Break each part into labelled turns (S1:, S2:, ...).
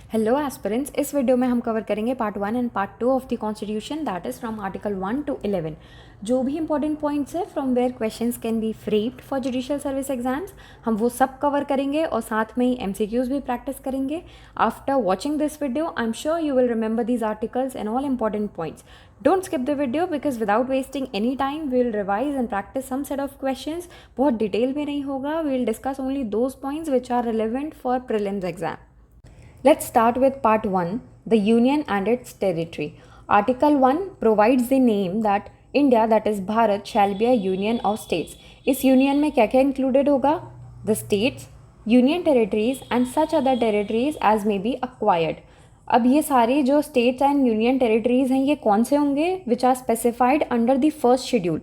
S1: Hello aspirants, इस video में हम कवर करेंगे part 1 and part 2 of the constitution, that is from article 1 to 11। जो भी इंपॉर्टेंट पॉइंट्स है from where questions can be framed for judicial service exams, हम वो सब कवर करेंगे और साथ में ही MCQs भी प्रैक्टिस करेंगे। After watching this video I am sure you will remember these articles and all important points. Don't skip the video because without wasting any time we will revise and practice some set of questions। बहुत detail में नहीं होगा, we will discuss only those points which are relevant for prelims exam। Let's start with part 1, the Union and its territory. Article 1 provides the name that India, that is Bharat, shall be a union of states. इस union में क्या क्या included होगा? The states, union territories and such other territories as may be acquired. अब ये सारे जो states and union territories हैं ये कौन से होंगे? Which are specified under the first schedule.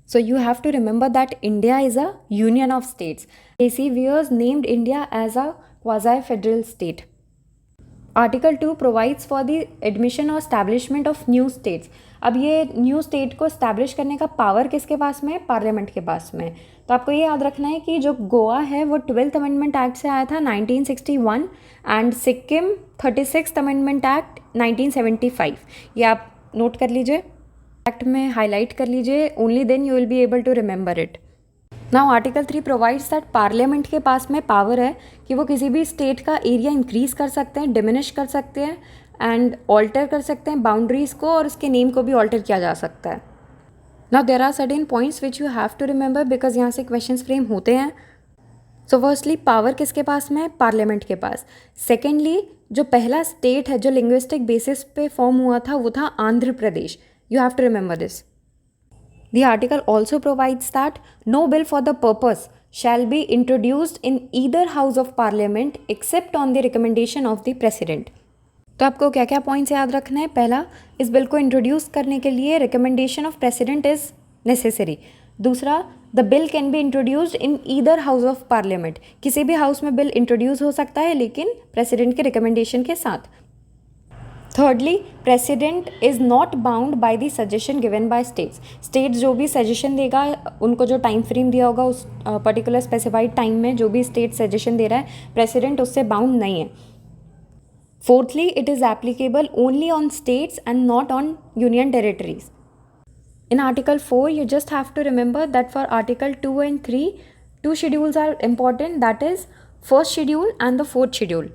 S1: So you have to remember that India is a union of states. AC Weers named India as a quasi-federal state. Article 2 provides for the admission or establishment of new states. अब ये new state को establish करने का power किसके पास में है? Parliament के पास में। तो आपको ये याद रखना है कि जो गोवा है वो 12th अमेंडमेंट एक्ट से आया था 1961 and Sikkim 36th amendment act 1975। ये आप नोट कर लीजिए, एक्ट में हाईलाइट कर लीजिए, only then you will be able to remember it. Now article 3 provides that parliament के पास में पावर है कि वो किसी भी स्टेट का एरिया इंक्रीज कर सकते हैं, डिमिनिश कर सकते हैं एंड ऑल्टर कर सकते हैं बाउंड्रीज को, और उसके नेम को भी ऑल्टर किया जा सकता है। Now there are certain points which you have to remember because यहाँ से क्वेश्चंस फ्रेम होते हैं। सो फर्स्टली पावर किसके पास में है? पार्लियामेंट के पास। सेकेंडली जो पहला स्टेट है जो लिंग्विस्टिक बेसिस पे फॉर्म हुआ था वो था Andhra Pradesh. You have to remember this. The article also provides that no bill for the purpose shall be introduced in either house of parliament except on the recommendation of the president। तो आपको क्या क्या points याद रखना है? पहला, इस bill को इंट्रोड्यूस करने के लिए recommendation of president is necessary. दूसरा, the bill can be introduced in either house of parliament, किसी भी हाउस में बिल इंट्रोड्यूस हो सकता है लेकिन प्रेसिडेंट के रिकमेंडेशन के साथ। Thirdly, president is not bound by the suggestion given by states. States जो भी सजेशन देगा, उनको जो टाइम फ्रेम दिया होगा उस पर्टिकुलर स्पेसिफाइड टाइम में जो भी स्टेट सजेशन दे रहा है, प्रेसिडेंट उससे बाउंड नहीं है। Fourthly, it is applicable only on states and not on union territories. In Article 4, you just have to remember that for Article 2 and 3, two schedules are important, that is first schedule and the fourth schedule।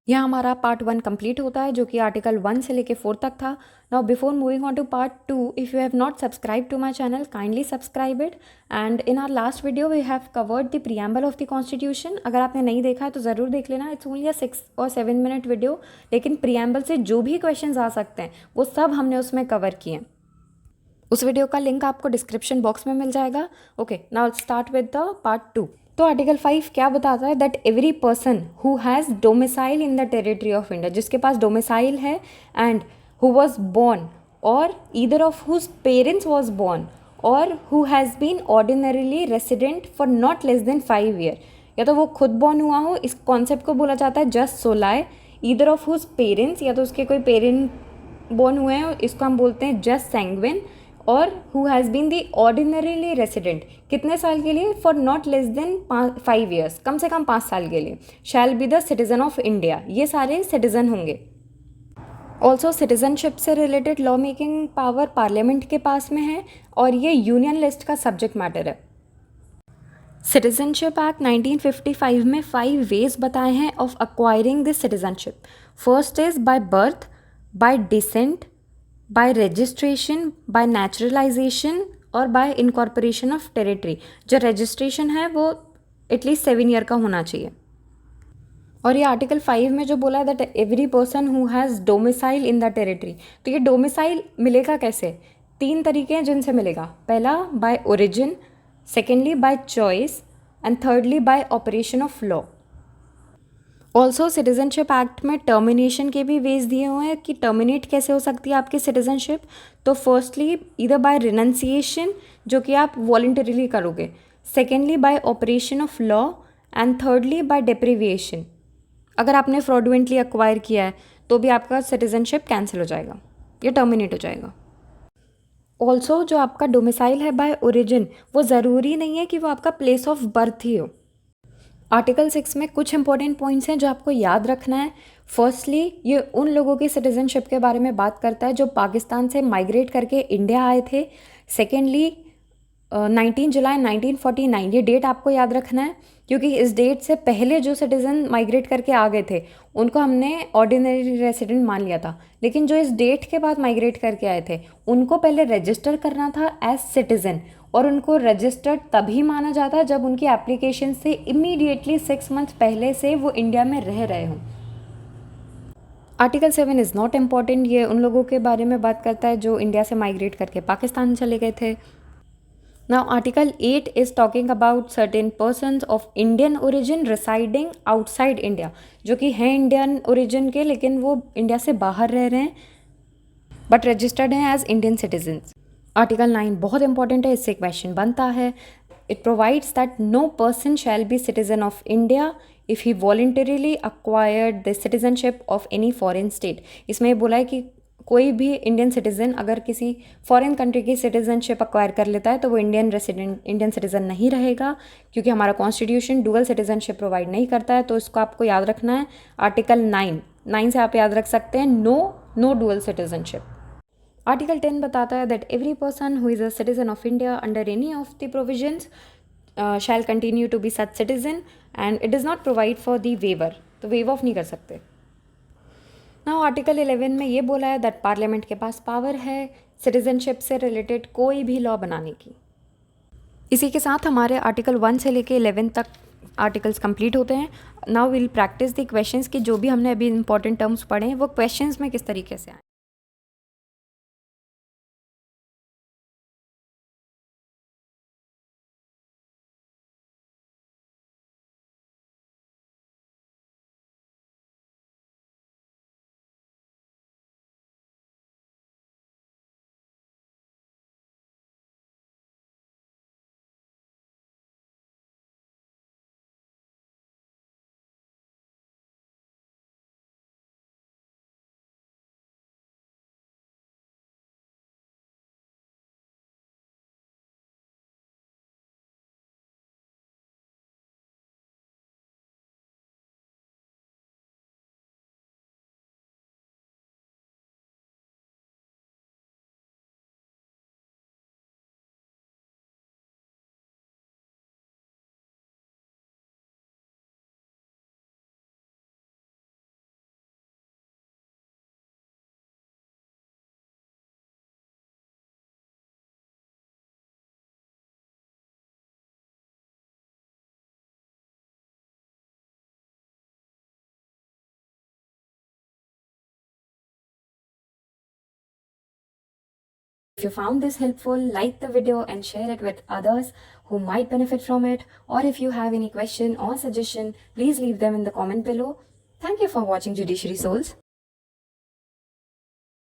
S1: यहाँ हमारा part 1 complete होता है जो कि article 1 से लेके 4 तक था। Now before moving on to part 2, if you have not subscribe to my channel, kindly subscribe it. And in our last video we have covered the preamble of the constitution. अगर आपने नहीं देखा है तो ज़रूर देख लेना, it's only a 6 or 7 minute video, लेकिन प्रीएम्बल से जो भी क्वेश्चन आ सकते हैं वो सब हमने उसमें कवर किए। उस वीडियो का लिंक आपको डिस्क्रिप्शन बॉक्स में मिल जाएगा। Okay, now start with the part 2। तो आर्टिकल 5 क्या बताता है? That every person who has domicile in the territory of India, जिसके पास डोमिसाइल है and who was born or either of whose parents was born or who has been ordinarily resident for not less than 5 year, या तो वो खुद born हुआ हो, इस कॉन्सेप्ट को बोला जाता है jus soli. Either of whose parents, या तो उसके कोई पेरेंट बॉर्न हुए हैं, इसको हम बोलते हैं जस्ट सैंग्विन। और who has been the ordinarily resident, कितने साल के लिए? For not less than 5 years, कम से कम 5 साल के लिए। Shall be the citizen of India, ये सारे सिटीजन होंगे। ऑल्सो सिटीजनशिप से related law making power parliament के पास में है और ये यूनियन लिस्ट का सब्जेक्ट मैटर है। सिटीजनशिप एक्ट 1955 में 5 वेज बताए हैं of acquiring this citizenship. First is by birth, bye decent, bye registration, bye naturalisation और बाय इनकॉर्पोरेशन ऑफ टेरिटरी। जो रजिस्ट्रेशन है वो एटलीस्ट 7 ईयर का होना चाहिए। और ये आर्टिकल 5 में जो बोला है that every person who has domicile in the territory, तो ये डोमिसाइल मिलेगा कैसे? 3 तरीके हैं जिनसे मिलेगा। पहला by origin, secondly by choice and thirdly by operation of law. Also citizenship act में टर्मिनेशन के भी वेज दिए हुए हैं कि टर्मिनेट कैसे हो सकती है आपकी सिटीजनशिप। तो फर्स्टली इधर बाय रिनंसिएशन, जो कि आप वॉलंटरीली करोगे, secondly by operation of law and thirdly by deprivation. अगर आपने फ्रॉडुलेंटली एक्वायर किया है तो भी आपका सिटीजनशिप कैंसिल हो जाएगा या टर्मिनेट हो जाएगा। ऑल्सो जो आपका डोमिसाइल है बाय ओरिजिन, वो ज़रूरी नहीं है कि वो आपका प्लेस ऑफ बर्थ ही हो। आर्टिकल 6 में कुछ इंपॉर्टेंट पॉइंट्स हैं जो आपको याद रखना है। फर्स्टली, ये उन लोगों की सिटीजनशिप के बारे में बात करता है जो पाकिस्तान से माइग्रेट करके इंडिया आए थे। सेकेंडली, 19 जुलाई 1949, ये डेट आपको याद रखना है क्योंकि इस डेट से पहले जो सिटीज़न माइग्रेट करके आ गए थे उनको हमने ऑर्डिनरी रेसिडेंट मान लिया था, लेकिन जो इस डेट के बाद माइग्रेट करके आए थे उनको पहले रजिस्टर करना था एज सिटीज़न, और उनको रजिस्टर्ड तभी माना जाता जब उनकी एप्लीकेशन से इमीडिएटली 6 मंथ्स पहले से वो इंडिया में रह रहे हों। आर्टिकल 7 इज़ नॉट इम्पॉर्टेंट, ये उन लोगों के बारे में बात करता है जो इंडिया से माइग्रेट करके पाकिस्तान चले गए थे। Now, Article 8 is talking about certain persons of Indian origin residing outside India, जो कि हैं इंडियन ओरिजिन के लेकिन वो इंडिया से बाहर रह रहे हैं बट रजिस्टर्ड हैं एज इंडियन सिटीजन्स। आर्टिकल 9 बहुत इंपॉर्टेंट है, इससे क्वेश्चन बनता है। It provides that no person shall be citizen of India if he voluntarily acquired the citizenship of any foreign state. इसमें ये बोला है कि कोई भी इंडियन सिटीज़न अगर किसी फॉरेन कंट्री की सिटीज़नशिप अक्वायर कर लेता है तो वो इंडियन सिटीज़न नहीं रहेगा, क्योंकि हमारा कॉन्स्टिट्यूशन डुअल सिटीज़नशिप प्रोवाइड नहीं करता है। तो इसको आपको याद रखना है। आर्टिकल 9 से आप याद रख सकते हैं नो डुअल सिटीज़नशिप। आर्टिकल 10 बताता है that every person who is a citizen of India under any of the provisions shall continue to be such citizen and it does not provide for the waiver, तो waive off नहीं कर सकते। Now article 11 में ये बोला है that parliament के पास power है सिटीजनशिप से रिलेटेड कोई भी लॉ बनाने की। इसी के साथ हमारे आर्टिकल 1 से लेके 11 तक आर्टिकल्स कंप्लीट होते हैं। Now will practice the questions की जो भी हमने अभी इंपॉर्टेंट टर्म्स पढ़े हैं वो क्वेश्चंस में किस तरीके से आए। If you found this helpful, like the video and share it with others who might benefit from it. Or if you have any question or suggestion, please leave them in the comment below. Thank you for watching Judiciary Souls.